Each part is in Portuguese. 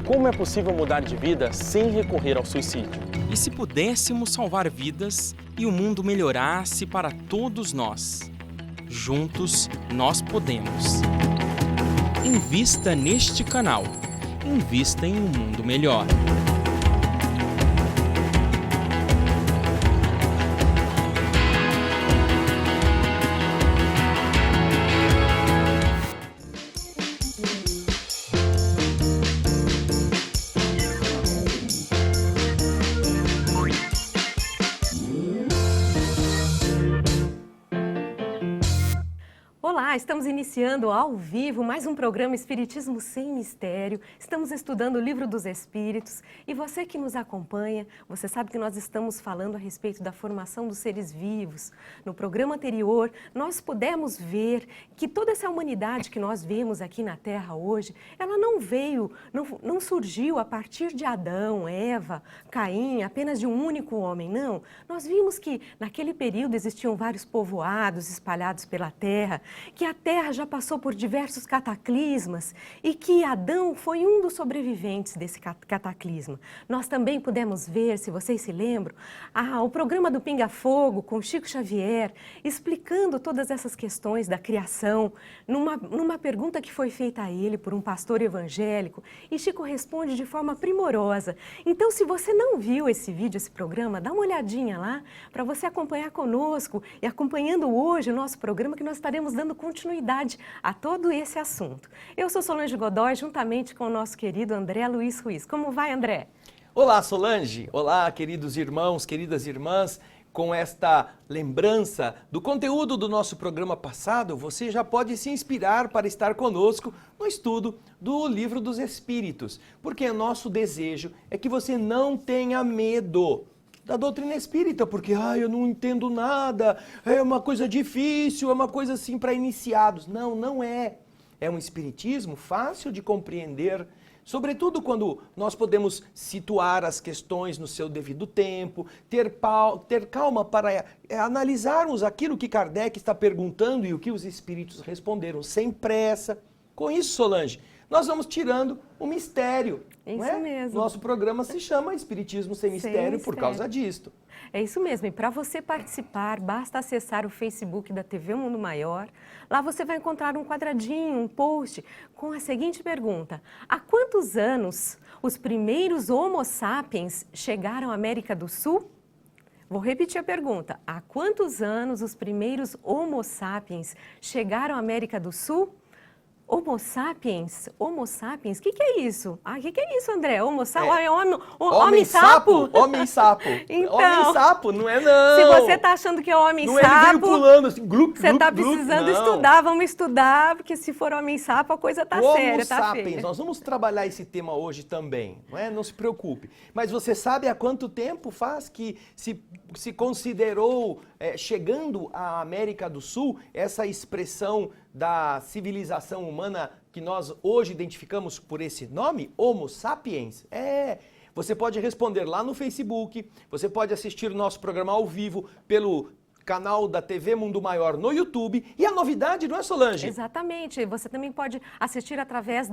como é possível mudar de vida sem recorrer ao suicídio? E se pudéssemos salvar vidas e o mundo melhorasse para todos nós? Juntos, nós podemos. Invista neste canal. Invista em um mundo melhor. Olá, estamos iniciando ao vivo mais um programa Espiritismo Sem Mistério. Estamos estudando o Livro dos Espíritos e você que nos acompanha, você sabe que nós estamos falando a respeito da formação dos seres vivos. No programa anterior, nós pudemos ver que toda essa humanidade que nós vemos aqui na Terra hoje, ela não veio, não surgiu a partir de Adão, Eva, Caim, apenas de um único homem, não. Nós vimos que naquele período existiam vários povoados espalhados pela Terra, que a Terra já passou por diversos cataclismas e que Adão foi um dos sobreviventes desse cataclisma. Nós também pudemos ver, se vocês se lembram, o programa do Pinga Fogo com Chico Xavier, explicando todas essas questões da criação, numa pergunta que foi feita a ele por um pastor evangélico, e Chico responde de forma primorosa. Então, se você não viu esse vídeo, esse programa, dá uma olhadinha lá para você acompanhar conosco e acompanhando hoje o nosso programa, que nós estaremos dando continuidade a todo esse assunto. Eu sou Solange Godoy, juntamente com o nosso querido André Luiz Ruiz. Como vai, André? Olá, Solange. Olá, queridos irmãos, queridas irmãs. Com esta lembrança do conteúdo do nosso programa passado, você já pode se inspirar para estar conosco no estudo do Livro dos Espíritos, porque nosso desejo é que você não tenha medo da doutrina espírita, porque eu não entendo nada, é uma coisa difícil, é uma coisa assim para iniciados. Não, não é. É um espiritismo fácil de compreender, sobretudo quando nós podemos situar as questões no seu devido tempo, ter calma para analisarmos aquilo que Kardec está perguntando e o que os espíritos responderam, sem pressa. Com isso, Solange, nós vamos tirando o mistério. Isso mesmo. Nosso programa se chama Espiritismo Sem Mistério por causa disto. É isso mesmo. E para você participar, basta acessar o Facebook da TV Mundo Maior. Lá você vai encontrar um quadradinho, um post com a seguinte pergunta: há quantos anos os primeiros Homo sapiens chegaram à América do Sul? Vou repetir a pergunta. Há quantos anos os primeiros Homo sapiens chegaram à América do Sul? Homo sapiens? Homo sapiens? O que é isso? O que é isso, André? Homo sapiens? Homem-sapo? Homem-sapo. Então, homem-sapo, não é não. Se você está achando que é homem-sapo, não, ele veio pulando assim, você está precisando estudar, vamos estudar, porque se for homem-sapo a coisa está séria, está feia. Nós vamos trabalhar esse tema hoje também, não é? Não se preocupe. Mas você sabe há quanto tempo faz que se considerou, chegando à América do Sul, essa expressão da civilização humana que nós hoje identificamos por esse nome, Homo sapiens? Você pode responder lá no Facebook, você pode assistir o nosso programa ao vivo pelo canal da TV Mundo Maior no YouTube. E a novidade, não é, Solange? Exatamente. Você também pode assistir através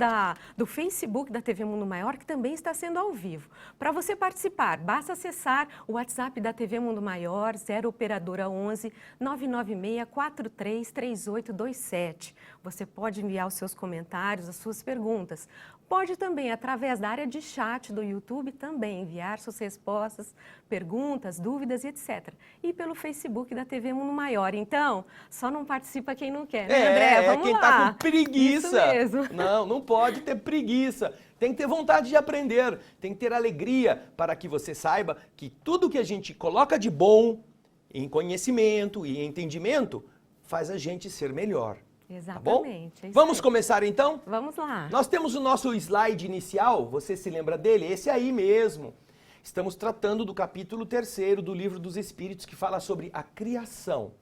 do Facebook da TV Mundo Maior, que também está sendo ao vivo. Para você participar, basta acessar o WhatsApp da TV Mundo Maior, 0 operadora 11 996 433827. Você pode enviar os seus comentários, as suas perguntas. Pode também, através da área de chat do YouTube, também enviar suas respostas, perguntas, dúvidas e etc. E pelo Facebook da TV Mundo Maior. Então, só não participa quem não quer, né, André? Vamos quem lá. Tá com preguiça. Isso mesmo. Não pode ter preguiça. Tem que ter vontade de aprender, tem que ter alegria para que você saiba que tudo que a gente coloca de bom em conhecimento e entendimento faz a gente ser melhor. Exatamente. Tá bom? Vamos começar então? Vamos lá. Nós temos o nosso slide inicial, você se lembra dele? Esse aí mesmo. Estamos tratando do capítulo 3º do Livro dos Espíritos, que fala sobre a criação.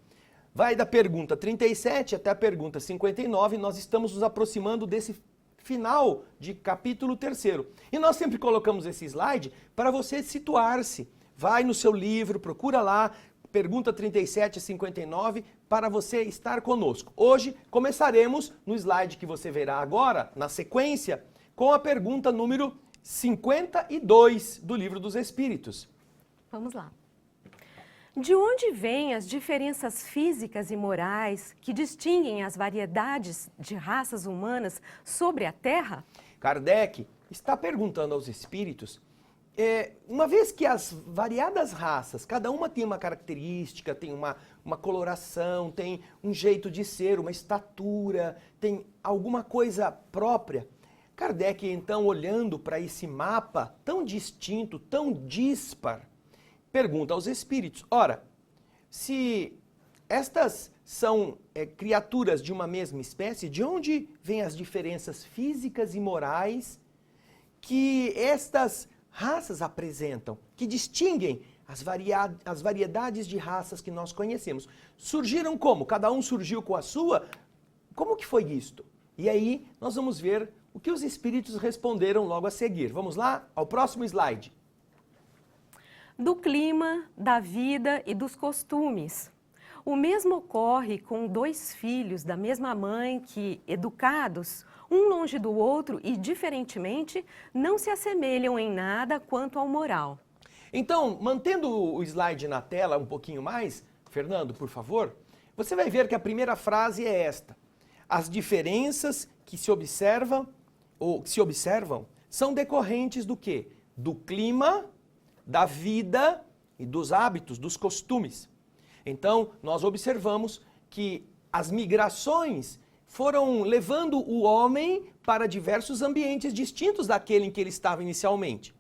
Vai da pergunta 37 até a pergunta 59, nós estamos nos aproximando desse final de capítulo 3º. E nós sempre colocamos esse slide para você situar-se. Vai no seu livro, procura lá, pergunta 37 a 59, para você estar conosco. Hoje começaremos no slide que você verá agora, na sequência, com a pergunta número 52 do Livro dos Espíritos. Vamos lá. De onde vêm as diferenças físicas e morais que distinguem as variedades de raças humanas sobre a Terra? Kardec está perguntando aos espíritos, uma vez que as variadas raças, cada uma tem uma característica, tem uma coloração, tem um jeito de ser, uma estatura, tem alguma coisa própria. Kardec, então, olhando para esse mapa tão distinto, tão dispar, pergunta aos espíritos, ora, se estas são criaturas de uma mesma espécie, de onde vêm as diferenças físicas e morais que estas raças apresentam, que distinguem as variedades de raças que nós conhecemos? Surgiram como? Cada um surgiu com a sua? Como que foi isto? E aí nós vamos ver o que os espíritos responderam logo a seguir. Vamos lá ao próximo slide. Do clima, da vida e dos costumes. O mesmo ocorre com dois filhos da mesma mãe que, educados, um longe do outro e diferentemente, não se assemelham em nada quanto ao moral. Então, mantendo o slide na tela um pouquinho mais, Fernando, por favor, você vai ver que a primeira frase é esta. As diferenças que se observam são decorrentes do quê? Do clima, da vida e dos hábitos, dos costumes. Então, nós observamos que as migrações foram levando o homem para diversos ambientes distintos daquele em que ele estava inicialmente.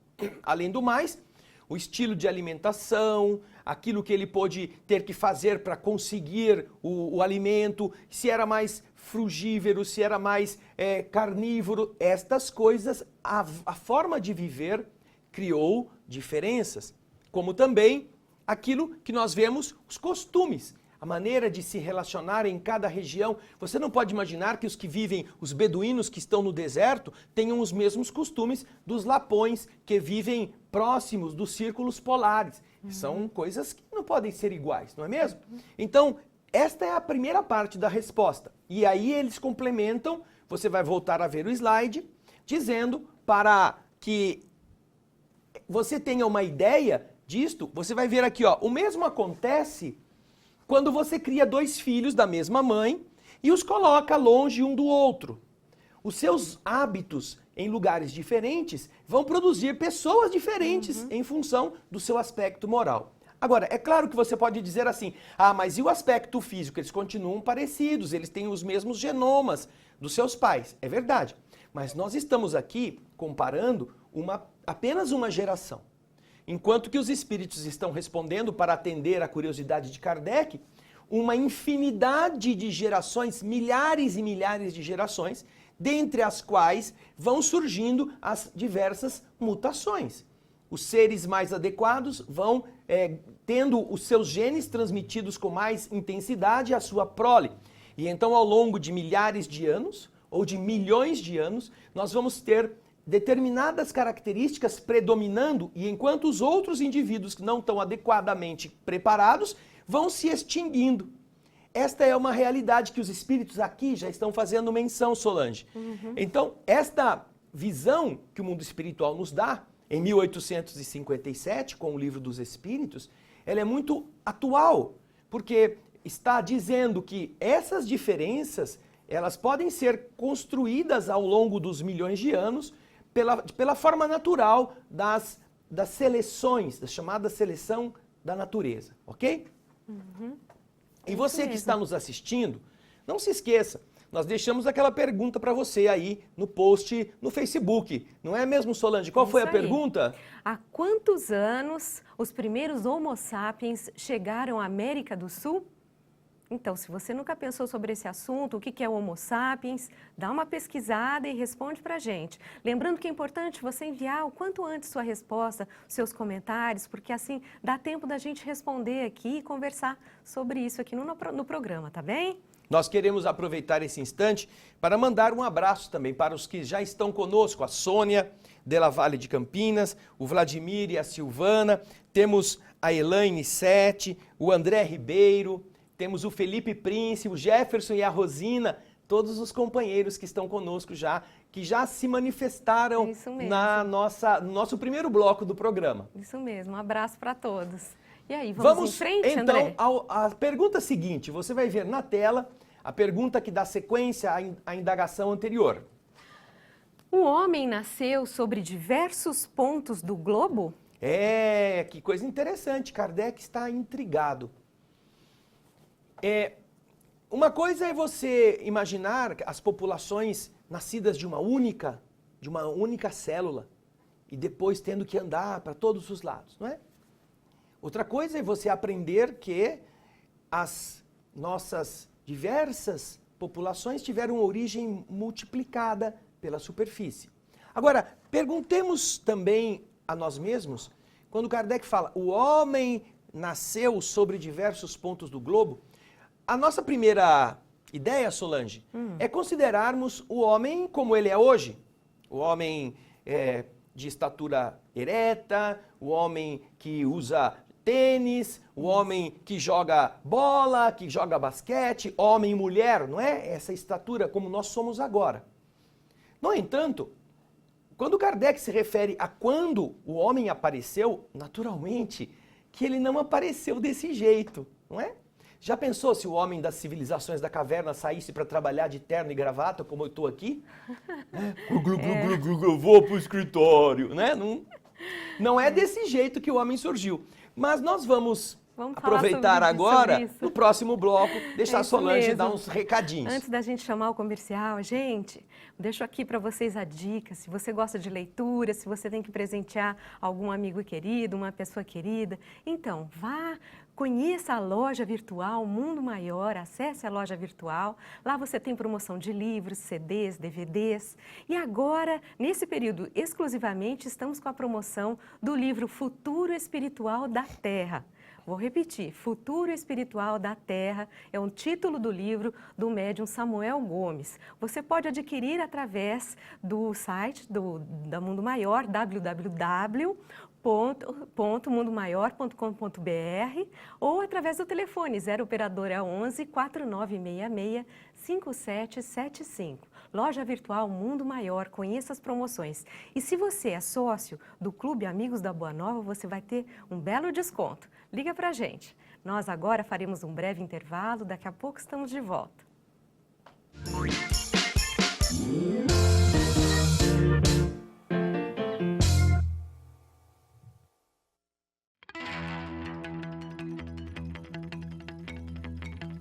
Além do mais, o estilo de alimentação, aquilo que ele pôde ter que fazer para conseguir o alimento, se era mais frugívoro, se era mais carnívoro, estas coisas, a forma de viver criou diferenças, como também aquilo que nós vemos, os costumes, a maneira de se relacionar em cada região. Você não pode imaginar que os que vivem, os beduínos que estão no deserto, tenham os mesmos costumes dos lapões que vivem próximos dos círculos polares. São coisas que não podem ser iguais, não é mesmo? Então, esta é a primeira parte da resposta. E aí eles complementam, você vai voltar a ver o slide, dizendo para que você tenha uma ideia disto, você vai ver aqui, ó, o mesmo acontece quando você cria dois filhos da mesma mãe e os coloca longe um do outro. Os seus hábitos em lugares diferentes vão produzir pessoas diferentes em função do seu aspecto moral. Agora, é claro que você pode dizer assim, mas e o aspecto físico? Eles continuam parecidos, eles têm os mesmos genomas dos seus pais. É verdade, mas nós estamos aqui comparando apenas uma geração. Enquanto que os espíritos estão respondendo para atender à curiosidade de Kardec, uma infinidade de gerações, milhares e milhares de gerações, dentre as quais vão surgindo as diversas mutações. Os seres mais adequados vão tendo os seus genes transmitidos com mais intensidade à sua prole. E então, ao longo de milhares de anos, ou de milhões de anos, nós vamos ter determinadas características predominando, e enquanto os outros indivíduos que não estão adequadamente preparados vão se extinguindo. Esta é uma realidade que os espíritos aqui já estão fazendo menção, Solange. Então, esta visão que o mundo espiritual nos dá, em 1857, com o Livro dos Espíritos, ela é muito atual, porque está dizendo que essas diferenças, elas podem ser construídas ao longo dos milhões de anos pela forma natural das seleções, da chamada seleção da natureza, ok? E você que está nos assistindo, não se esqueça, nós deixamos aquela pergunta para você aí no post no Facebook, não é mesmo, Solange? Qual foi a pergunta? Há quantos anos os primeiros Homo sapiens chegaram à América do Sul? Então, se você nunca pensou sobre esse assunto, o que é o Homo sapiens, dá uma pesquisada e responde para a gente. Lembrando que é importante você enviar o quanto antes sua resposta, seus comentários, porque assim dá tempo da gente responder aqui e conversar sobre isso aqui no programa, tá bem? Nós queremos aproveitar esse instante para mandar um abraço também para os que já estão conosco, a Sônia Della Valle de Campinas, o Vladimir e a Silvana, temos a Elaine Sete, o André Ribeiro, temos o Felipe Prince, o Jefferson e a Rosina, todos os companheiros que estão conosco já, que já se manifestaram Isso mesmo. no nosso primeiro bloco do programa. Isso mesmo, um abraço para todos. E aí, vamos em frente, então, André? à pergunta seguinte, você vai ver na tela a pergunta que dá sequência à indagação anterior. O homem nasceu sobre diversos pontos do globo? Que coisa interessante, Kardec está intrigado. Uma coisa é você imaginar as populações nascidas de uma única célula e depois tendo que andar para todos os lados, não é? Outra coisa é você aprender que as nossas diversas populações tiveram origem multiplicada pela superfície. Agora, perguntemos também a nós mesmos, quando Kardec fala, o homem nasceu sobre diversos pontos do globo, a nossa primeira ideia, Solange, é considerarmos o homem como ele é hoje. O homem de estatura ereta, o homem que usa tênis, o homem que joga bola, que joga basquete, homem e mulher, não é? Essa estatura como nós somos agora. No entanto, quando Kardec se refere a quando o homem apareceu, naturalmente que ele não apareceu desse jeito, não é? Já pensou se o homem das civilizações da caverna saísse para trabalhar de terno e gravata, como eu estou aqui? Eu vou para o escritório, né? Não é desse jeito que o homem surgiu. Mas nós vamos aproveitar agora, no próximo bloco, deixar a Solange dar uns recadinhos. Antes da gente chamar o comercial, gente, deixo aqui para vocês a dica, se você gosta de leitura, se você tem que presentear algum amigo querido, uma pessoa querida, então vá, conheça a loja virtual Mundo Maior, acesse a loja virtual, lá você tem promoção de livros, CDs, DVDs. E agora, nesse período exclusivamente, estamos com a promoção do livro Futuro Espiritual da Terra. Vou repetir, Futuro Espiritual da Terra é um título do livro do médium Samuel Gomes. Você pode adquirir através do site da Mundo Maior, www.mundomaior.com.br ou através do telefone 0 operadora 11 4966 5775. Loja virtual Mundo Maior, conheça as promoções. E se você é sócio do Clube Amigos da Boa Nova, você vai ter um belo desconto. Liga pra gente. Nós agora faremos um breve intervalo, daqui a pouco estamos de volta.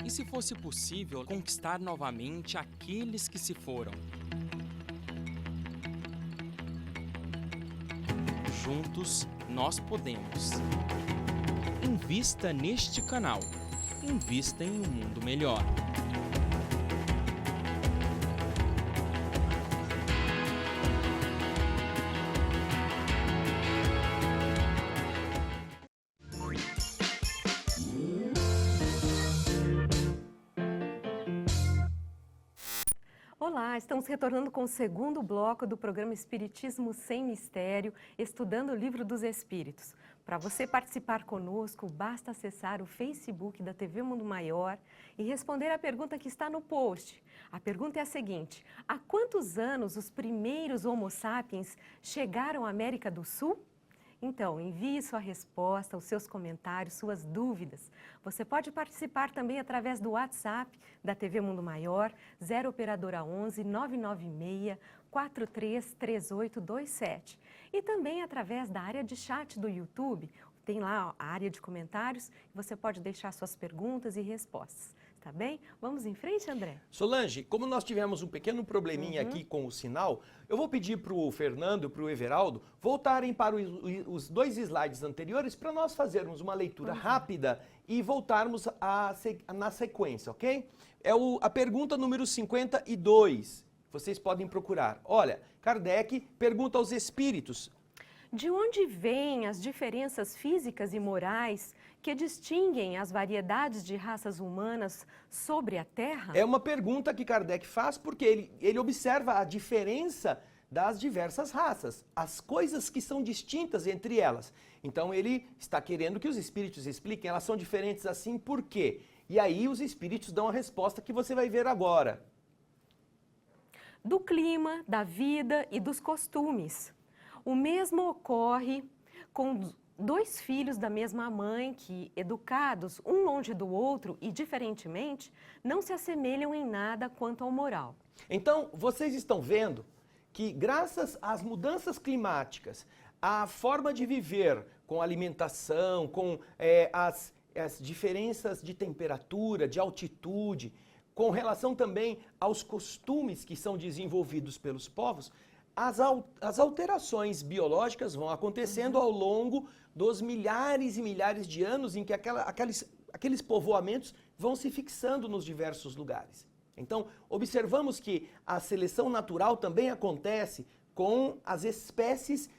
E se fosse possível conquistar novamente aqueles que se foram? Juntos nós podemos. Invista neste canal. Invista em um mundo melhor. Olá, estamos retornando com o segundo bloco do programa Espiritismo Sem Mistério, estudando o Livro dos Espíritos. Para você participar conosco, basta acessar o Facebook da TV Mundo Maior e responder a pergunta que está no post. A pergunta é a seguinte: há quantos anos os primeiros Homo sapiens chegaram à América do Sul? Então, envie sua resposta, os seus comentários, suas dúvidas. Você pode participar também através do WhatsApp da TV Mundo Maior, 0 operadora 11 996 433827. E também através da área de chat do YouTube, tem lá a área de comentários, você pode deixar suas perguntas e respostas. Tá bem? Vamos em frente, André? Solange, como nós tivemos um pequeno probleminha aqui com o sinal, eu vou pedir para o Fernando e para o Everaldo voltarem para os dois slides anteriores para nós fazermos uma leitura rápida e voltarmos na sequência, ok? A pergunta número 52, vocês podem procurar. Olha, Kardec pergunta aos espíritos: de onde vêm as diferenças físicas e morais que distinguem as variedades de raças humanas sobre a Terra? É uma pergunta que Kardec faz porque ele observa a diferença das diversas raças, as coisas que são distintas entre elas. Então ele está querendo que os espíritos expliquem, elas são diferentes assim por quê? E aí os espíritos dão a resposta que você vai ver agora. do clima, da vida e dos costumes. O mesmo ocorre com dois filhos da mesma mãe que, educados um longe do outro e diferentemente, não se assemelham em nada quanto ao moral. Então, vocês estão vendo que graças às mudanças climáticas, a forma de viver com alimentação, com as diferenças de temperatura, de altitude, com relação também aos costumes que são desenvolvidos pelos povos, as alterações biológicas vão acontecendo ao longo dos milhares e milhares de anos em que aqueles povoamentos vão se fixando nos diversos lugares. Então, observamos que a seleção natural também acontece com as espécies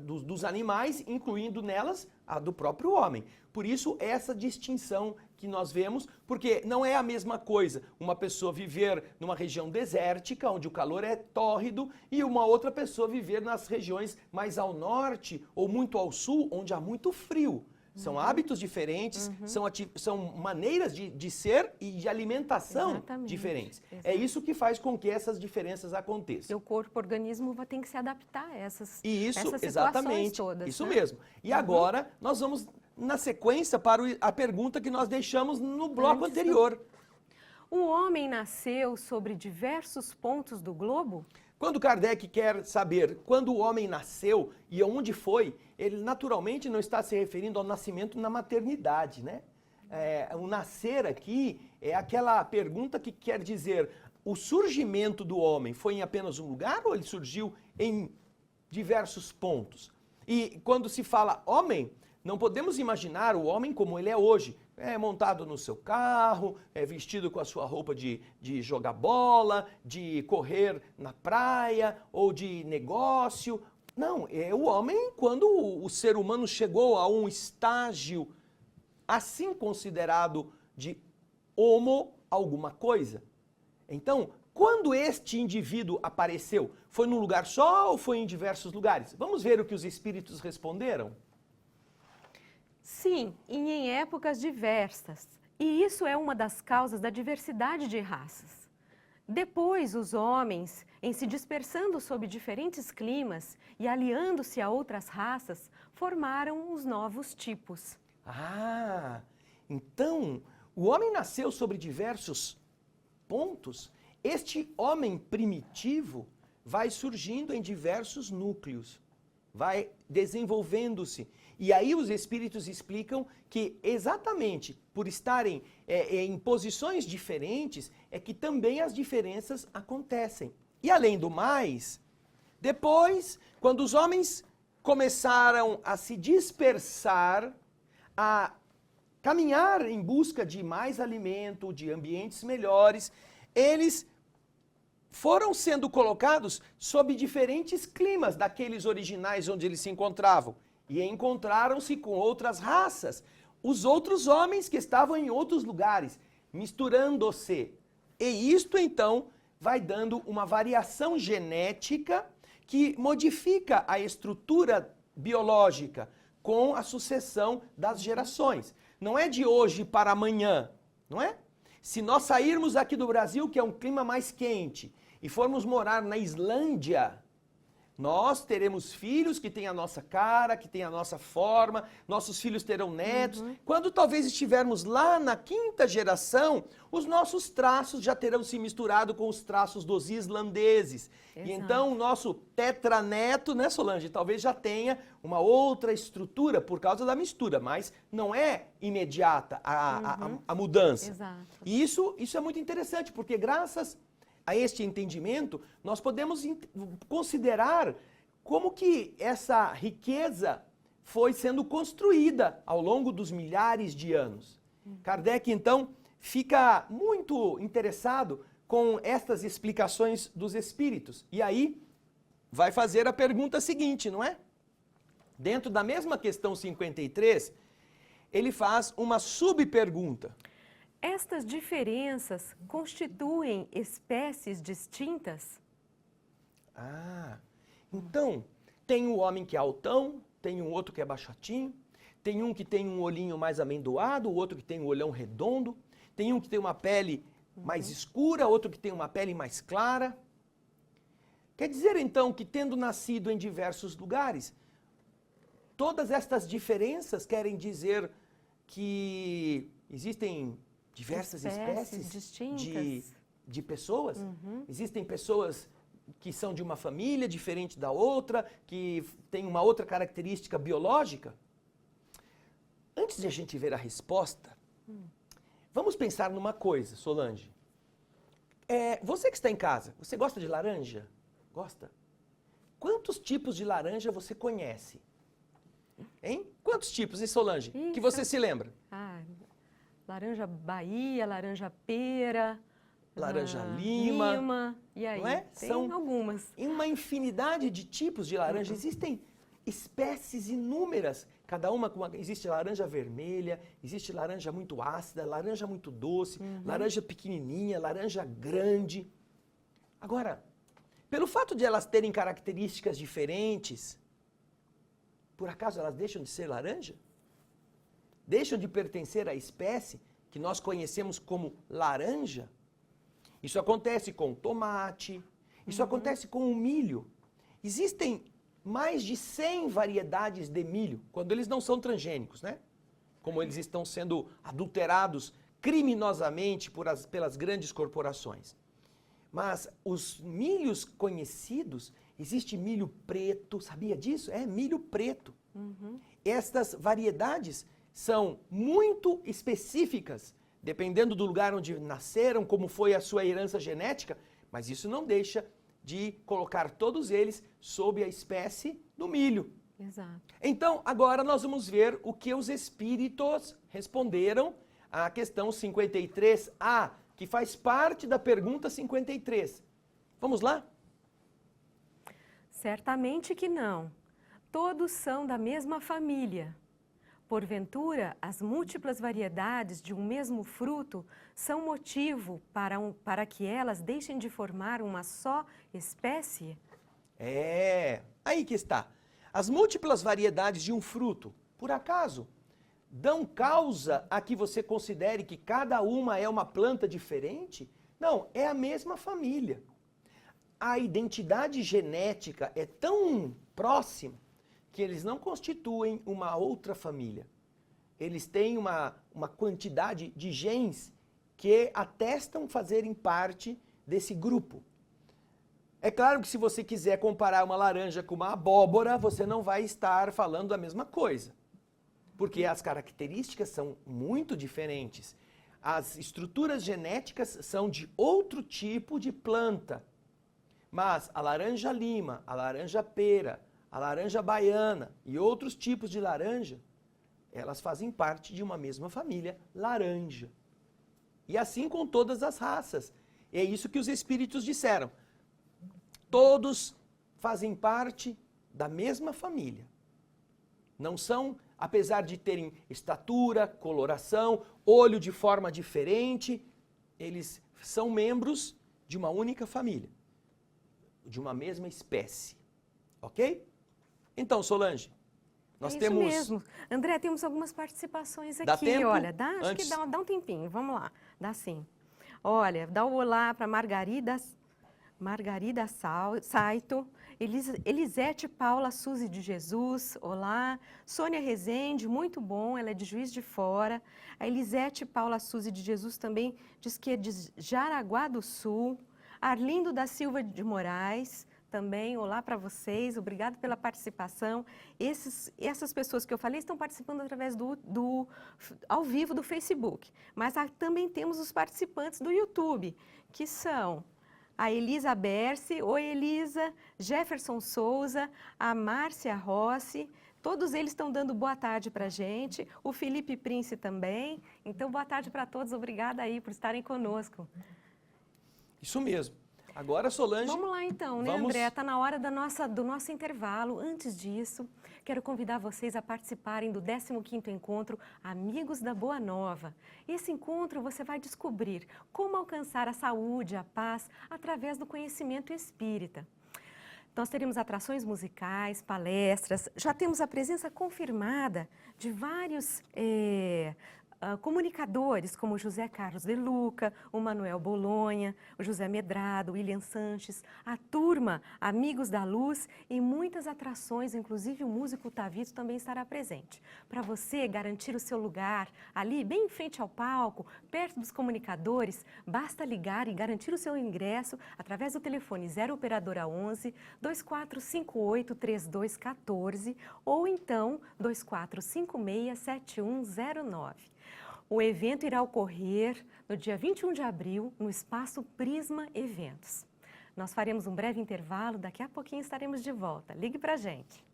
dos animais, incluindo nelas a do próprio homem. Por isso, essa distinção que nós vemos, porque não é a mesma coisa uma pessoa viver numa região desértica, onde o calor é tórrido, e uma outra pessoa viver nas regiões mais ao norte ou muito ao sul, onde há muito frio. São hábitos diferentes, são maneiras de ser e de alimentação diferentes. É isso que faz com que essas diferenças aconteçam. O corpo, o organismo tem que se adaptar a essas situações exatamente, todas. Isso mesmo. E agora nós vamos na sequência para a pergunta que nós deixamos no bloco anterior. O homem nasceu sobre diversos pontos do globo? Quando Kardec quer saber quando o homem nasceu e onde foi, ele naturalmente não está se referindo ao nascimento na maternidade, né? O nascer aqui é aquela pergunta que quer dizer, o surgimento do homem foi em apenas um lugar ou ele surgiu em diversos pontos? E quando se fala homem, não podemos imaginar o homem como ele é hoje, montado no seu carro, vestido com a sua roupa de jogar bola, de correr na praia ou de negócio. Não, é o homem quando o ser humano chegou a um estágio assim considerado de homo alguma coisa. Então, quando este indivíduo apareceu, foi num lugar só ou foi em diversos lugares? Vamos ver o que os espíritos responderam? Sim, e em épocas diversas. E isso é uma das causas da diversidade de raças. Depois, os homens, em se dispersando sob diferentes climas e aliando-se a outras raças, formaram os novos tipos. Ah, então o homem nasceu sobre diversos pontos. Este homem primitivo vai surgindo em diversos núcleos, vai desenvolvendo-se. E aí os espíritos explicam que exatamente por estarem em posições diferentes é que também as diferenças acontecem. E além do mais, depois, quando os homens começaram a se dispersar, a caminhar em busca de mais alimento, de ambientes melhores, eles foram sendo colocados sob diferentes climas daqueles originais onde eles se encontravam. E encontraram-se com outras raças, os outros homens que estavam em outros lugares, misturando-se. E isto, então, vai dando uma variação genética que modifica a estrutura biológica com a sucessão das gerações. Não é de hoje para amanhã, não é? Se nós sairmos aqui do Brasil, que é um clima mais quente, e formos morar na Islândia, nós teremos filhos que têm a nossa cara, que têm a nossa forma, nossos filhos terão netos. Quando talvez estivermos lá na 5ª geração, os nossos traços já terão se misturado com os traços dos islandeses. Exato. E então o nosso tetraneto, né, Solange, talvez já tenha uma outra estrutura por causa da mistura, mas não é imediata a mudança. Exato. E isso é muito interessante, porque graças a este entendimento, nós podemos considerar como que essa riqueza foi sendo construída ao longo dos milhares de anos. Kardec, então, fica muito interessado com estas explicações dos espíritos. E aí, vai fazer a pergunta seguinte, não é? Dentro da mesma questão 53, ele faz uma subpergunta. Estas diferenças constituem espécies distintas? Ah, então, tem um homem que é altão, tem um outro que é baixotinho, tem um que tem um olhinho mais amendoado, o outro que tem um olhão redondo, tem um que tem uma pele mais escura, outro que tem uma pele mais clara. Quer dizer, então, que tendo nascido em diversos lugares, todas estas diferenças querem dizer que existem diversas espécies distintas de pessoas? Existem pessoas que são de uma família diferente da outra, que tem uma outra característica biológica? Antes de a gente ver a resposta, vamos pensar numa coisa, Solange. Você que está em casa, você gosta de laranja? Gosta? Quantos tipos de laranja você conhece? Hein? Quantos tipos, hein, Solange? Que você se lembra? Laranja Bahia, laranja pera, laranja lima. E aí? Não é? São algumas. Em uma infinidade de tipos de laranja. Existem espécies inúmeras. Cada uma com existe laranja vermelha, existe laranja muito ácida, laranja muito doce, laranja pequenininha, laranja grande. Agora, pelo fato de elas terem características diferentes, por acaso elas deixam de ser laranja? Deixam de pertencer à espécie que nós conhecemos como laranja? Isso acontece com o tomate, isso acontece com o milho. Existem mais de 100 variedades de milho, quando eles não são transgênicos, né? Como eles estão sendo adulterados criminosamente pelas grandes corporações. Mas os milhos conhecidos, existe milho preto, sabia disso? Milho preto. Estas variedades são muito específicas, dependendo do lugar onde nasceram, como foi a sua herança genética, mas isso não deixa de colocar todos eles sob a espécie do milho. Exato. Então, agora nós vamos ver o que os espíritos responderam à questão 53A, que faz parte da pergunta 53. Vamos lá? Certamente que não. Todos são da mesma família. Porventura, as múltiplas variedades de um mesmo fruto são motivo para que elas deixem de formar uma só espécie? Aí que está. As múltiplas variedades de um fruto, por acaso, dão causa a que você considere que cada uma é uma planta diferente? Não, é a mesma família. A identidade genética é tão próxima que eles não constituem uma outra família. Eles têm uma quantidade de genes que atestam fazerem parte desse grupo. É claro que se você quiser comparar uma laranja com uma abóbora, você não vai estar falando a mesma coisa. Porque as características são muito diferentes. As estruturas genéticas são de outro tipo de planta. Mas a laranja lima, a laranja pera, a laranja baiana e outros tipos de laranja, elas fazem parte de uma mesma família, laranja. E assim com todas as raças. É isso que os espíritos disseram. Todos fazem parte da mesma família. Não são, apesar de terem estatura, coloração, olho de forma diferente, eles são membros de uma única família, de uma mesma espécie. Ok? Então, Solange, nós temos... Isso mesmo. André, temos algumas participações aqui. Dá tempo? Olha, acho que dá um tempinho. Vamos lá. Dá sim. Olha, dá um olá para Margarida Saito, Elisete Paula Suzy de Jesus, olá. Sônia Rezende, muito bom, ela é de Juiz de Fora. A Elisete Paula Suzy de Jesus também diz que é de Jaraguá do Sul. Arlindo da Silva de Moraes, também, olá para vocês, obrigado pela participação. Essas pessoas que eu falei estão participando através ao vivo do Facebook, mas também temos os participantes do YouTube, que são a Elisa Berce, oi Elisa, Jefferson Souza, a Márcia Rossi, todos eles estão dando boa tarde para a gente, o Felipe Prince também, então boa tarde para todos, obrigada aí por estarem conosco. Isso mesmo. Agora, Solange... Vamos lá então, né, André? Está na hora do nosso intervalo. Antes disso, quero convidar vocês a participarem do 15º Encontro Amigos da Boa Nova. Esse encontro você vai descobrir como alcançar a saúde, a paz, através do conhecimento espírita. Nós teremos atrações musicais, palestras, já temos a presença confirmada de vários comunicadores como José Carlos de Luca, o Manuel Bolonha, o José Medrado, o William Sanches, a turma Amigos da Luz e muitas atrações, inclusive o músico Tavito também estará presente. Para você garantir o seu lugar ali, bem em frente ao palco, perto dos comunicadores, basta ligar e garantir o seu ingresso através do telefone 0 Operadora 11 2458 3214 ou então 2456 7109. O evento irá ocorrer no dia 21 de abril, no Espaço Prisma Eventos. Nós faremos um breve intervalo, daqui a pouquinho estaremos de volta. Ligue pra gente.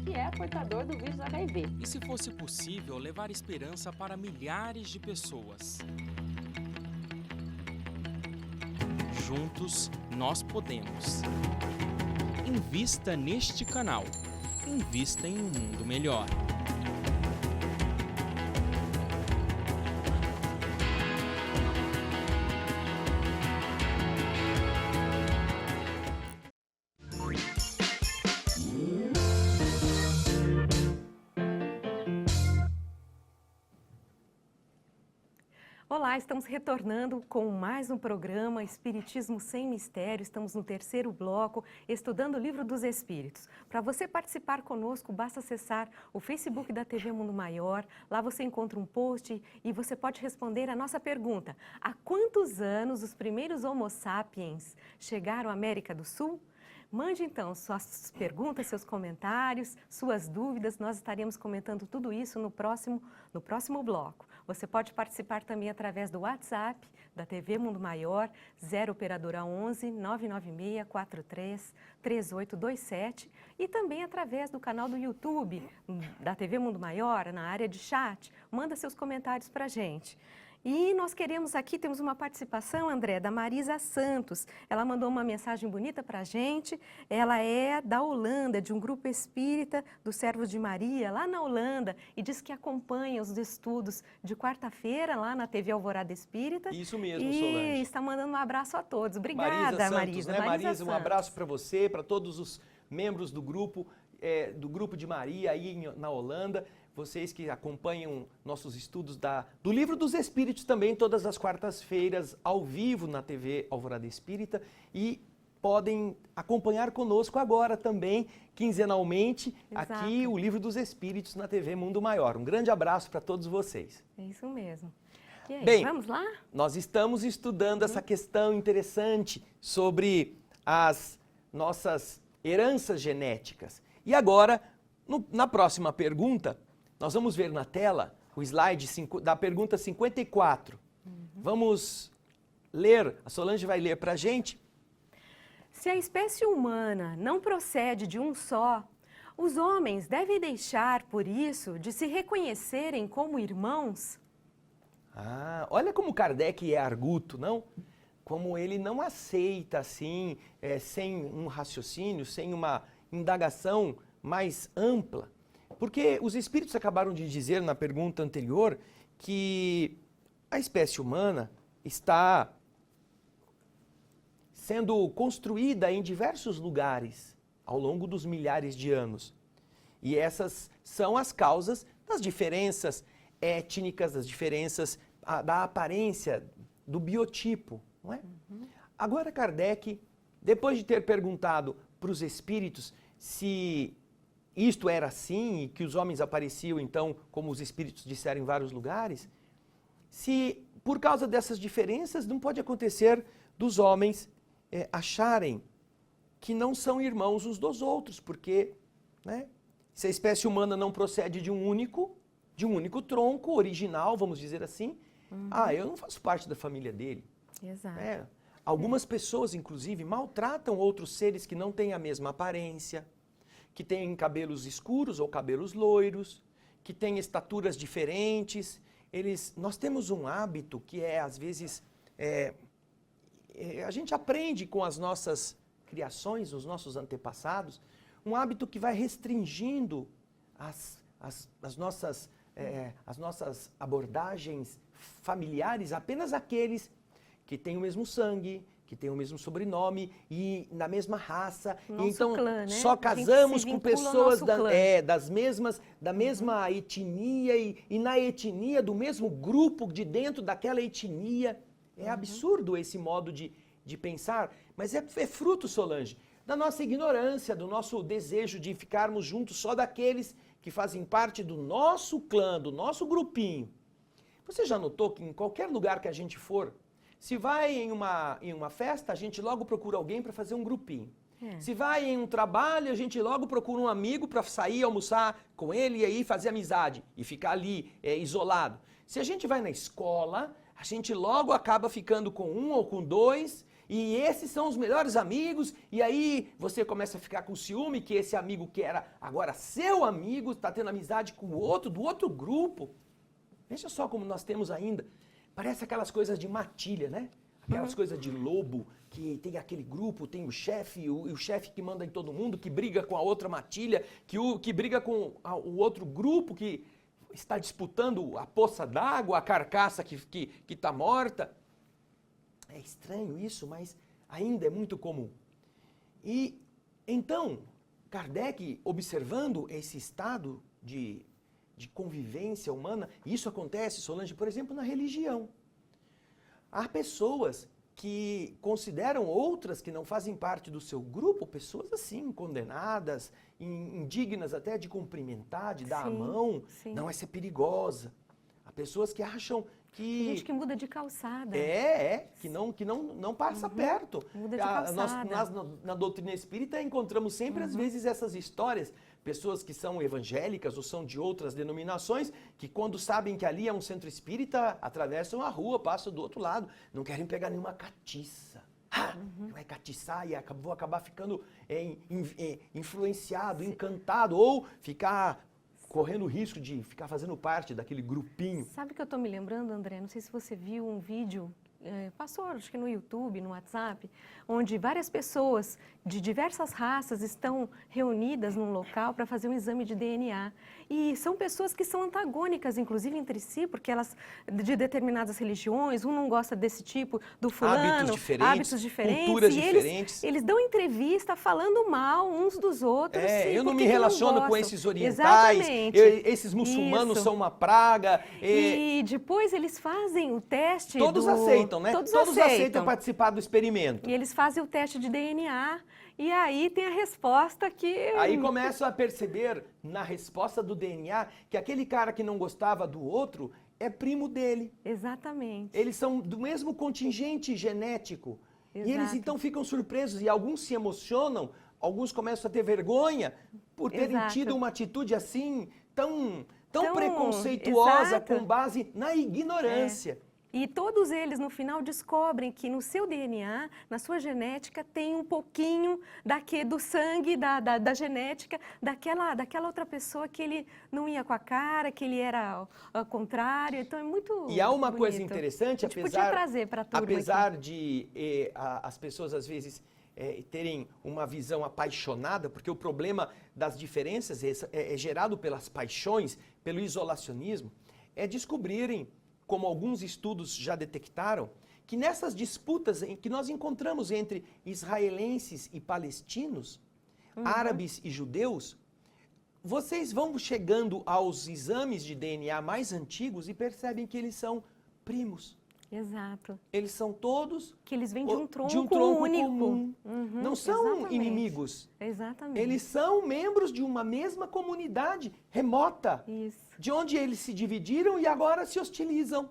Que é portador do vírus HIV. E se fosse possível levar esperança para milhares de pessoas? Juntos, nós podemos. Invista neste canal. Invista em um mundo melhor. Olá, estamos retornando com mais um programa Espiritismo Sem Mistério. Estamos no terceiro bloco, estudando o Livro dos Espíritos. Para você participar conosco, basta acessar o Facebook da TV Mundo Maior. Lá você encontra um post e você pode responder a nossa pergunta. Há quantos anos os primeiros Homo sapiens chegaram à América do Sul? Mande então suas perguntas, seus comentários, suas dúvidas. Nós estaremos comentando tudo isso no próximo bloco. Você pode participar também através do WhatsApp da TV Mundo Maior, 0 Operadora 11 996 43 3827 e também através do canal do YouTube da TV Mundo Maior, na área de chat. Manda seus comentários para a gente. E nós queremos aqui, temos uma participação, André, da Marisa Santos. Ela mandou uma mensagem bonita para a gente. Ela é da Holanda, de um grupo espírita dos Servos de Maria, lá na Holanda, e diz que acompanha os estudos de quarta-feira lá na TV Alvorada Espírita. Isso mesmo, e Solange. E está mandando um abraço a todos. Obrigada, Marisa Santos, Marisa. né? Marisa, um Santos. abraço para você, para todos os membros do grupo de Maria aí na Holanda. Vocês que acompanham nossos estudos do Livro dos Espíritos também, todas as quartas-feiras, ao vivo na TV Alvorada Espírita, e podem acompanhar conosco agora também, quinzenalmente, Exato. aqui o Livro dos Espíritos na TV Mundo Maior. Um grande abraço para todos vocês. É isso mesmo. E aí, Bem, vamos lá? Nós estamos estudando essa questão interessante sobre as nossas heranças genéticas. E agora, na próxima pergunta, nós vamos ver na tela o slide da pergunta 54. Vamos ler, a Solange vai ler para a gente. Se a espécie humana não procede de um só, os homens devem deixar, por isso, de se reconhecerem como irmãos? Ah, olha como Kardec é arguto, não? Como ele não aceita assim, sem um raciocínio, sem uma indagação mais ampla. Porque os espíritos acabaram de dizer na pergunta anterior que a espécie humana está sendo construída em diversos lugares ao longo dos milhares de anos. E essas são as causas das diferenças étnicas, das diferenças da aparência, do biotipo, não é? Agora Kardec, depois de ter perguntado para os espíritos se isto era assim e que os homens apareciam então, como os espíritos disseram em vários lugares, se por causa dessas diferenças não pode acontecer dos homens acharem que não são irmãos uns dos outros, porque, né, se a espécie humana não procede de um único tronco original, vamos dizer assim, eu não faço parte da família dele. Exato. Algumas pessoas, inclusive, maltratam outros seres que não têm a mesma aparência, que têm cabelos escuros ou cabelos loiros, que têm estaturas diferentes. Nós temos um hábito que às vezes, a gente aprende com as nossas criações, os nossos antepassados, um hábito que vai restringindo as nossas abordagens familiares apenas àqueles que têm o mesmo sangue, que têm o mesmo sobrenome e na mesma raça. Nosso Então, clã, né? só A gente casamos se com vincula ao pessoas nosso clã. da mesma etnia e na etnia do mesmo grupo de dentro daquela etnia. É absurdo esse modo de pensar, mas é fruto, Solange, da nossa ignorância, do nosso desejo de ficarmos juntos só daqueles que fazem parte do nosso clã, do nosso grupinho. Você já notou que em qualquer lugar que a gente for, se vai em uma festa, a gente logo procura alguém para fazer um grupinho. Se vai em um trabalho, a gente logo procura um amigo para sair, almoçar com ele e aí fazer amizade e ficar ali isolado. Se a gente vai na escola, a gente logo acaba ficando com um ou com dois e esses são os melhores amigos e aí você começa a ficar com ciúme que esse amigo que era agora seu amigo está tendo amizade com o outro, do outro grupo. Veja só como nós temos ainda, parece aquelas coisas de matilha, né? Aquelas coisas de lobo, que tem aquele grupo, tem o chefe, e o chefe que manda em todo mundo, que briga com a outra matilha, que briga com o outro grupo que está disputando a poça d'água, a carcaça que está morta. É estranho isso, mas ainda é muito comum. E então, Kardec, observando esse estado de convivência humana, isso acontece, Solange, por exemplo, na religião. Há pessoas que consideram outras que não fazem parte do seu grupo, pessoas assim, condenadas, indignas até de cumprimentar, de dar a mão. Sim. Não, essa é perigosa. Há pessoas que acham que... Tem gente que muda de calçada. que não passa perto. Muda de calçada. Nós, na doutrina espírita, encontramos sempre, às vezes, essas histórias. Pessoas que são evangélicas ou são de outras denominações, que quando sabem que ali é um centro espírita, atravessam a rua, passam do outro lado. Não querem pegar nenhuma catiça. Vai catiçar e vou acabar ficando influenciado, encantado, ou ficar correndo o risco de ficar fazendo parte daquele grupinho. Sabe o que eu estou me lembrando, André? Não sei se você viu um vídeo, passou acho que no YouTube, no WhatsApp, onde várias pessoas de diversas raças estão reunidas num local para fazer um exame de DNA. E são pessoas que são antagônicas, inclusive, entre si, porque elas, de determinadas religiões, um não gosta desse tipo, do fulano, hábitos diferentes, culturas diferentes. Eles dão entrevista falando mal uns dos outros. Eu não me relaciono com esses orientais, esses muçulmanos são uma praga. E depois eles fazem o teste. Todos aceitam, né? Todos aceitam participar do experimento. E eles fazem o teste de DNA e aí tem a resposta que... Aí começam a perceber na resposta do DNA que aquele cara que não gostava do outro é primo dele. Exatamente. Eles são do mesmo contingente genético. Exato. E eles então ficam surpresos e alguns se emocionam, alguns começam a ter vergonha por terem tido uma atitude assim tão preconceituosa com base na ignorância. E todos eles, no final, descobrem que no seu DNA, na sua genética, tem um pouquinho do sangue, da genética, daquela outra pessoa que ele não ia com a cara, que ele era ao contrário. Então é muito E há uma bonito. coisa interessante, apesar de as pessoas, às vezes, terem uma visão apaixonada, porque o problema das diferenças é gerado pelas paixões, pelo isolacionismo, é descobrirem, como alguns estudos já detectaram, que nessas disputas que nós encontramos entre israelenses e palestinos, árabes e judeus, vocês vão chegando aos exames de DNA mais antigos e percebem que eles são primos. Exato. Eles são todos... Que eles vêm de um tronco único. Comum. Não são inimigos. Exatamente. Eles são membros de uma mesma comunidade remota. Isso. De onde eles se dividiram e agora se hostilizam.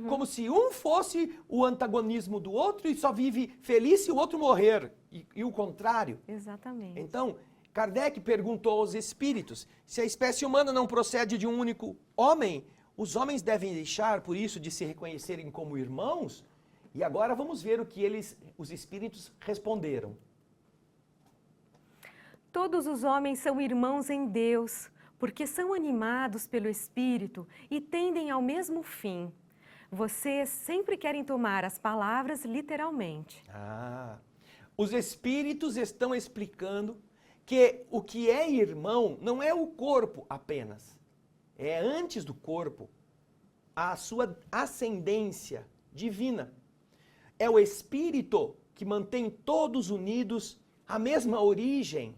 Como se um fosse o antagonismo do outro e só vive feliz se o outro morrer. E o contrário. Exatamente. Então, Kardec perguntou aos espíritos, se a espécie humana não procede de um único homem, os homens devem deixar, por isso, de se reconhecerem como irmãos? E agora vamos ver o que os espíritos responderam. Todos os homens são irmãos em Deus, porque são animados pelo Espírito e tendem ao mesmo fim. Vocês sempre querem tomar as palavras literalmente. Os espíritos estão explicando que o que é irmão não é o corpo apenas. É antes do corpo a sua ascendência divina. é o espírito que mantém todos unidos à mesma origem.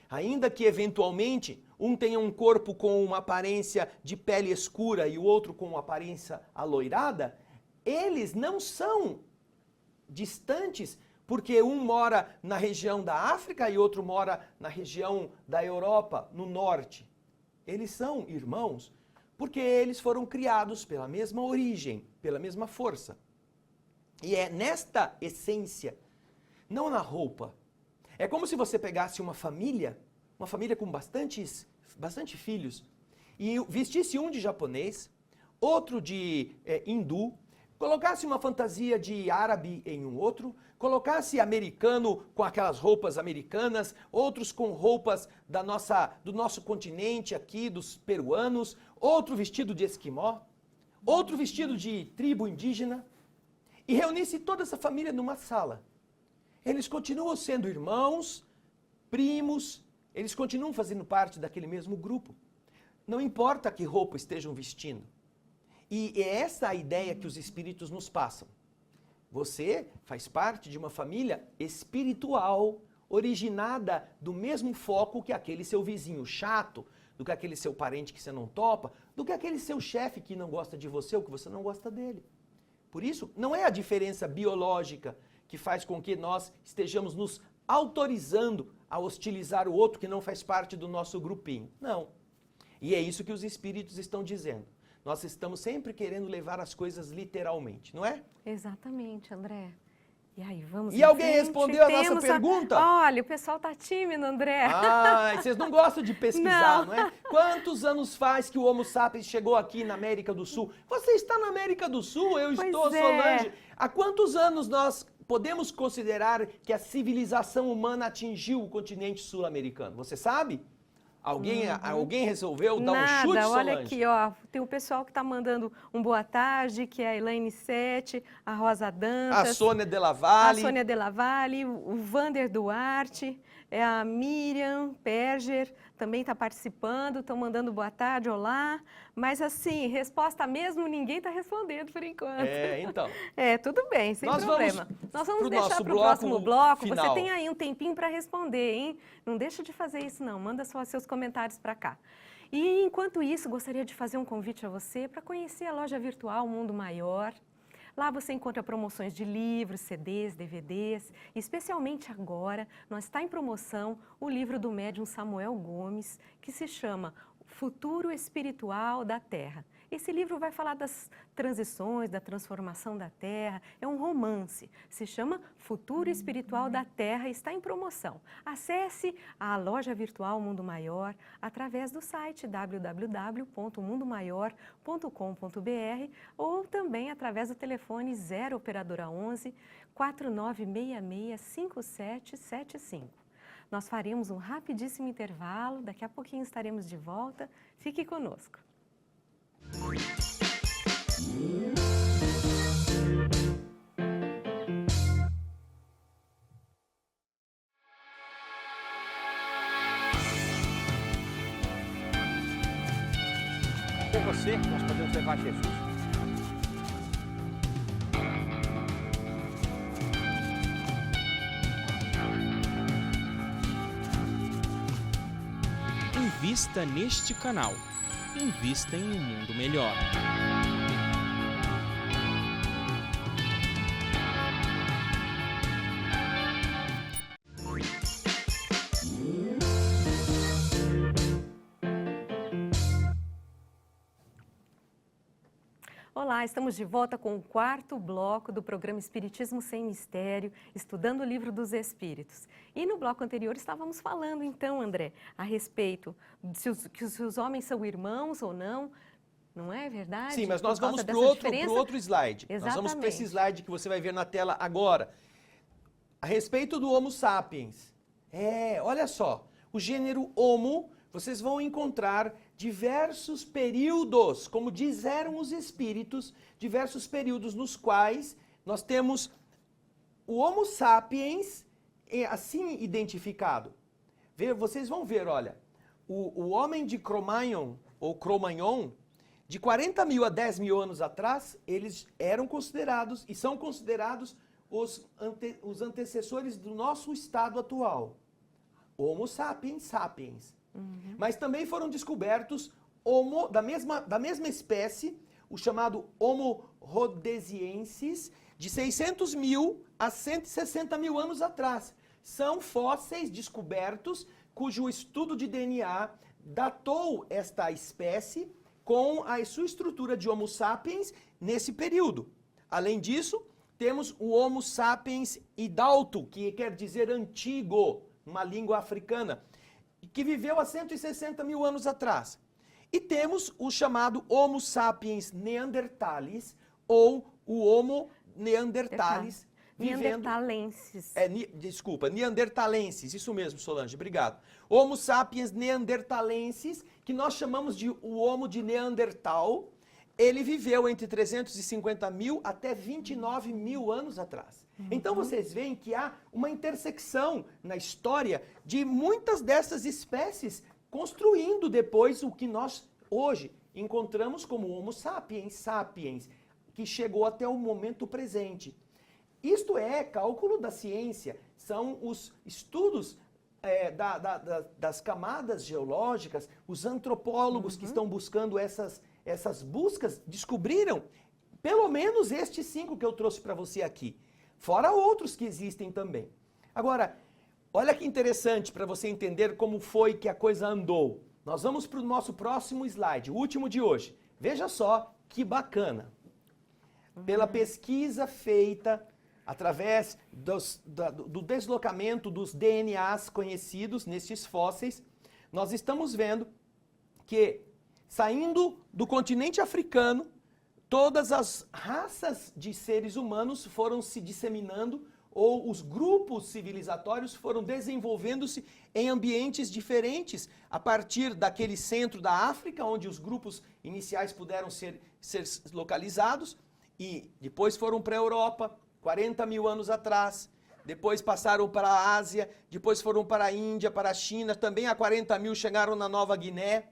Ainda que eventualmente um tenha um corpo com uma aparência de pele escura e o outro com uma aparência aloirada, eles não são distantes, porque um mora na região da África e outro mora na região da Europa, no norte. Eles são irmãos porque eles foram criados pela mesma origem, pela mesma força. E é nesta essência, não na roupa. É como se você pegasse uma família com bastante filhos, e vestisse um de japonês, outro de hindu, colocasse uma fantasia de árabe em um outro, colocasse americano com aquelas roupas americanas, outros com roupas do nosso continente aqui, dos peruanos, outro vestido de esquimó, outro vestido de tribo indígena, e reunisse toda essa família numa sala. Eles continuam sendo irmãos, primos, eles continuam fazendo parte daquele mesmo grupo. Não importa que roupa estejam vestindo. E é essa a ideia que os espíritos nos passam. Você faz parte de uma família espiritual, originada do mesmo foco que aquele seu vizinho chato, do que aquele seu parente que você não topa, do que aquele seu chefe que não gosta de você ou que você não gosta dele. Por isso, não é a diferença biológica que faz com que nós estejamos nos autorizando a hostilizar o outro que não faz parte do nosso grupinho. Não. E é isso que os espíritos estão dizendo. Nós estamos sempre querendo levar as coisas literalmente, não é? Exatamente, André. E aí, vamos E alguém respondeu a nossa pergunta? Olha, o pessoal tá tímido, André. Ah, vocês não gostam de pesquisar, Não. não é? Quantos anos faz que o Homo sapiens chegou aqui na América do Sul? Você está na América do Sul, eu Pois estou, é. Solange. Há quantos anos nós podemos considerar que a civilização humana atingiu o continente sul-americano? Você sabe? Alguém resolveu dar um chute, Nada, Solange? olha aqui, ó, tem um pessoal que está mandando um boa tarde, que é a Elaine Sete, a Rosa Dantas, A Sônia Della a Valle. Sônia Della Valle, o Vander Duarte, a Miriam Perger também está participando, estão mandando boa tarde, olá. Mas assim, resposta mesmo, ninguém está respondendo por enquanto. Então. É, tudo bem, sem Nós problema. Nós vamos pro deixar nosso para o próximo bloco. final. Você tem aí um tempinho para responder, hein? Não deixa de fazer isso não, manda só seus comentários para cá. E enquanto isso, gostaria de fazer um convite a você para conhecer a loja virtual Mundo Maior. Lá você encontra promoções de livros, CDs, DVDs, e especialmente agora, nós está em promoção o livro do médium Samuel Gomes, que se chama Futuro Espiritual da Terra. Esse livro vai falar das transições, da transformação da Terra, é um romance, se chama Futuro Espiritual da Terra e está em promoção. Acesse a loja virtual Mundo Maior através do site www.mundomaior.com.br ou também através do telefone 0 operadora 11 4966 5775. Nós faremos um rapidíssimo intervalo, daqui a pouquinho estaremos de volta. Fique conosco. Com você, nós podemos levar Jesus. Invista neste canal. Invista em um mundo melhor. Olá, estamos de volta com o quarto bloco do programa Espiritismo Sem Mistério, estudando o Livro dos Espíritos. E no bloco anterior estávamos falando então, André, a respeito de se os homens são irmãos ou não. Não é verdade? Sim, mas nós Por causa vamos dessa para o diferença? outro slide. Nós vamos para esse slide que você vai ver na tela agora. A respeito do Homo sapiens. Olha só, o gênero Homo, vocês vão encontrar diversos períodos, como disseram os espíritos, diversos períodos nos quais nós temos o Homo sapiens assim identificado. Vocês vão ver, olha, o homem de Cro-Magnon, ou Cro-Magnon, de 40 mil a 10 mil anos atrás, eles eram considerados e são considerados os antecessores do nosso estado atual. Homo sapiens sapiens. Mas também foram descobertos da mesma espécie, o chamado Homo rhodesiensis, de 600 mil a 160 mil anos atrás. São fósseis descobertos cujo estudo de DNA datou esta espécie com a sua estrutura de Homo sapiens nesse período. Além disso, temos o Homo sapiens idalto, que quer dizer antigo, uma língua africana, que viveu há 160 mil anos atrás. E temos o chamado Homo sapiens neanderthalis, ou o Homo neanderthalis, Neandertalenses. Neandertalenses, isso mesmo, Solange, obrigado. Homo sapiens neandertalensis, que nós chamamos de o Homo de Neandertal, ele viveu entre 350 mil até 29 mil anos atrás. Então vocês veem que há uma intersecção na história de muitas dessas espécies construindo depois o que nós hoje encontramos como Homo sapiens sapiens, que chegou até o momento presente. Isto é cálculo da ciência, são os estudos das camadas geológicas, os antropólogos que estão buscando essas buscas descobriram pelo menos estes 5 que eu trouxe para você aqui, fora outros que existem também. Agora, olha que interessante para você entender como foi que a coisa andou. Nós vamos para o nosso próximo slide, o último de hoje. Veja só que bacana. Pela pesquisa feita através do deslocamento dos DNAs conhecidos nesses fósseis, nós estamos vendo que, saindo do continente africano, todas as raças de seres humanos foram se disseminando, ou os grupos civilizatórios foram desenvolvendo-se em ambientes diferentes, a partir daquele centro da África, onde os grupos iniciais puderam ser localizados, e depois foram para a Europa, 40 mil anos atrás, depois passaram para a Ásia, depois foram para a Índia, para a China, também há 40 mil chegaram na Nova Guiné,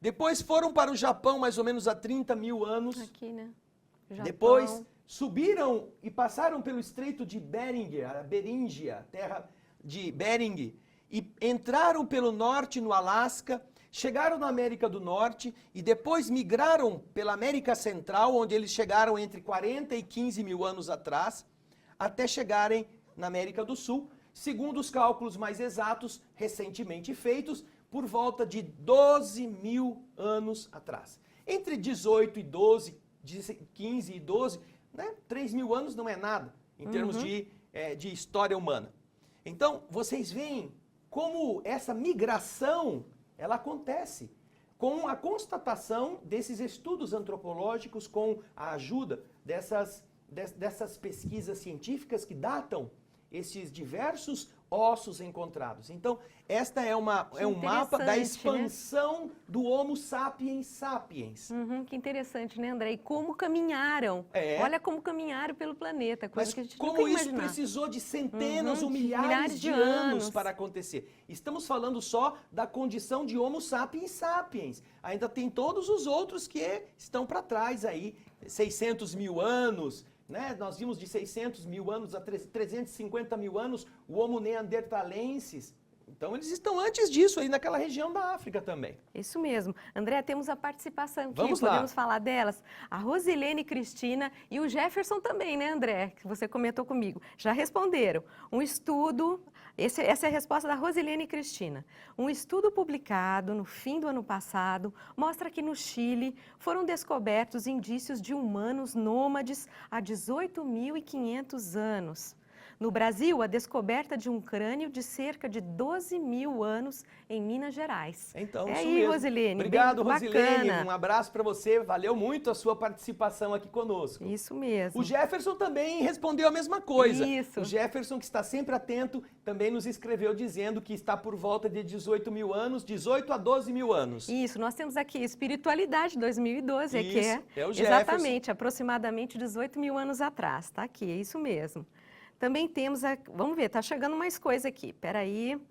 depois foram para o Japão mais ou menos há 30 mil anos, Aqui, né? Japão. Depois subiram e passaram pelo Estreito de Bering, a Beríngia, terra de Bering, e entraram pelo norte no Alasca, chegaram na América do Norte e depois migraram pela América Central, onde eles chegaram entre 40 e 15 mil anos atrás, até chegarem na América do Sul, segundo os cálculos mais exatos recentemente feitos, por volta de 12 mil anos atrás. Entre 18 e 12, 15 e 12, né, 3 mil anos não é nada em termos de história humana. Então, vocês veem como essa migração ela acontece com a constatação desses estudos antropológicos, com a ajuda dessas pesquisas científicas que datam esses diversos ossos encontrados. Então, esta é um mapa da expansão, né, do Homo sapiens sapiens. Que interessante, né, André? E como caminharam. Olha como caminharam pelo planeta, coisa Mas que a gente como nunca isso imaginava. precisou de centenas ou milhares de anos para acontecer. Estamos falando só da condição de Homo sapiens sapiens. Ainda tem todos os outros que estão para trás aí, 600 mil anos, né? Nós vimos de 600 mil anos a 350 mil anos o Homo neanderthalensis. Então eles estão antes disso aí naquela região da África também. Isso mesmo. André, temos a participação aqui, Vamos lá. Podemos falar delas? A Rosilene Cristina e o Jefferson também, né, André? Que você comentou comigo. Já responderam. Um estudo, essa é a resposta da Rosilene Cristina. Um estudo publicado no fim do ano passado mostra que no Chile foram descobertos indícios de humanos nômades há 18.500 anos. No Brasil, a descoberta de um crânio de cerca de 12 mil anos em Minas Gerais. Então, é isso aí, mesmo. Rosilene. Obrigado, Rosilene. Bacana. Um abraço para você. Valeu muito a sua participação aqui conosco. Isso mesmo. O Jefferson também respondeu a mesma coisa. Isso. O Jefferson, que está sempre atento, também nos escreveu dizendo que está por volta de 18 mil anos, 18 a 12 mil anos. Isso, nós temos aqui Espiritualidade 2012, Isso, que é o Jefferson. exatamente, aproximadamente 18 mil anos atrás, tá aqui, é isso mesmo. Também temos, vamos ver, tá chegando mais coisa aqui, peraí.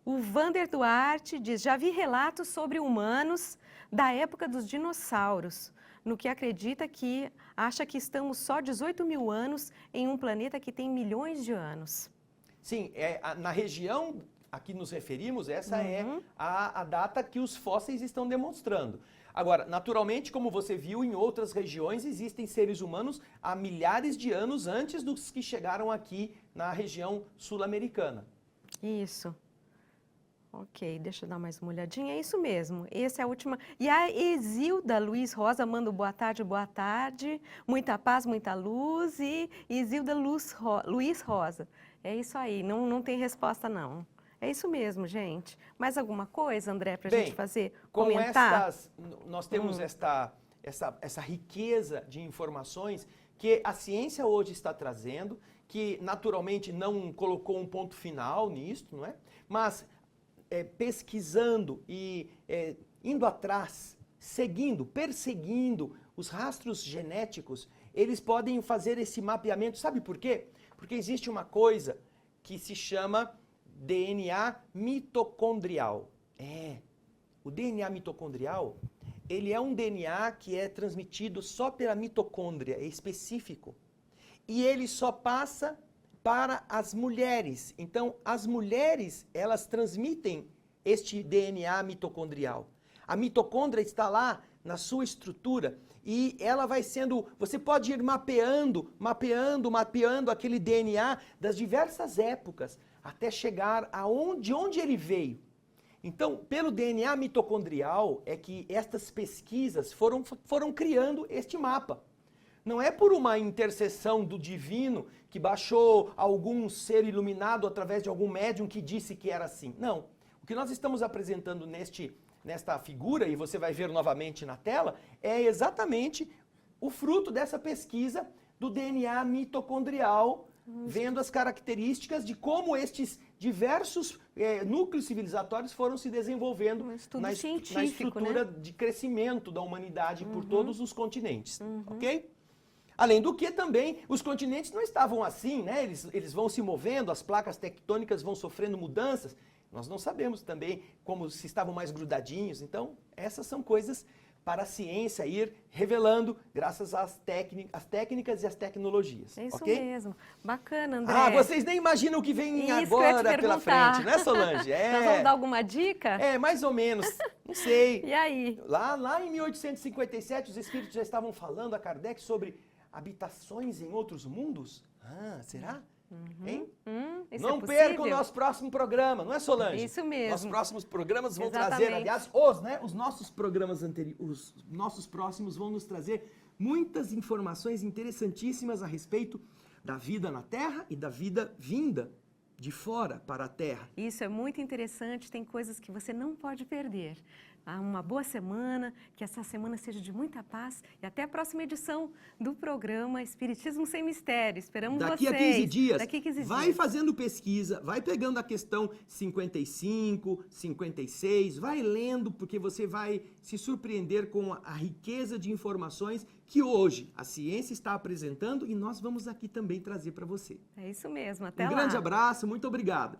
O Vander Duarte diz, já vi relatos sobre humanos da época dos dinossauros, no que acredita que acha que estamos só 18 mil anos em um planeta que tem milhões de anos. Sim, na região a que nos referimos, essa é a data que os fósseis estão demonstrando. Agora, naturalmente, como você viu, em outras regiões existem seres humanos há milhares de anos antes dos que chegaram aqui na região sul-americana. Isso. Ok, deixa eu dar mais uma olhadinha. É isso mesmo. Essa é a última. E a Exilda Luiz Rosa manda boa tarde. Muita paz, muita luz. E Exilda Luiz Rosa. É isso aí, não tem resposta não. É isso mesmo, gente. Mais alguma coisa, André, para a gente fazer? Comentar? Nós temos essa riqueza de informações que a ciência hoje está trazendo, que naturalmente não colocou um ponto final nisso, não é? Mas pesquisando e indo atrás, perseguindo os rastros genéticos, eles podem fazer esse mapeamento. Sabe por quê? Porque existe uma coisa que se chama DNA mitocondrial. O DNA mitocondrial, ele é um DNA que é transmitido só pela mitocôndria, é específico. E ele só passa para as mulheres. Então, as mulheres, elas transmitem este DNA mitocondrial. A mitocôndria está lá na sua estrutura e ela vai sendo... Você pode ir mapeando aquele DNA das diversas épocas até chegar de onde ele veio. Então, pelo DNA mitocondrial é que estas pesquisas foram criando este mapa. Não é por uma intercessão do divino que baixou algum ser iluminado através de algum médium que disse que era assim. Não. O que nós estamos apresentando nesta figura, e você vai ver novamente na tela, é exatamente o fruto dessa pesquisa do DNA mitocondrial, vendo as características de como estes diversos núcleos civilizatórios foram se desenvolvendo na estrutura de crescimento da humanidade por todos os continentes, ok? Além do que também, os continentes não estavam assim, né? Eles vão se movendo, as placas tectônicas vão sofrendo mudanças. Nós não sabemos também como se estavam mais grudadinhos. Então, essas são coisas para a ciência ir revelando, graças às técnicas e às tecnologias. É isso okay? mesmo. Bacana, André. Vocês nem imaginam o que vem agora pela frente, né, Solange? Nós vamos dar alguma dica? Mais ou menos. Não sei. E aí? Lá em 1857, os espíritos já estavam falando a Kardec sobre habitações em outros mundos? Será? Hein? Não perca o nosso próximo programa, não é, Solange? Isso mesmo. Nossos próximos programas vão Exatamente. trazer, aliás, os nossos programas anteriores, os nossos próximos vão nos trazer muitas informações interessantíssimas a respeito da vida na Terra e da vida vinda de fora para a Terra. Isso é muito interessante, tem coisas que você não pode perder. Uma boa semana, que essa semana seja de muita paz e até a próxima edição do programa Espiritismo Sem Mistério. Esperamos vocês. Daqui a 15 dias, Daqui a 15 vai dias. fazendo pesquisa, vai pegando a questão 55, 56, vai lendo, porque você vai se surpreender com a riqueza de informações que hoje a ciência está apresentando e nós vamos aqui também trazer para você. É isso mesmo, até lá. Um grande abraço, muito obrigado.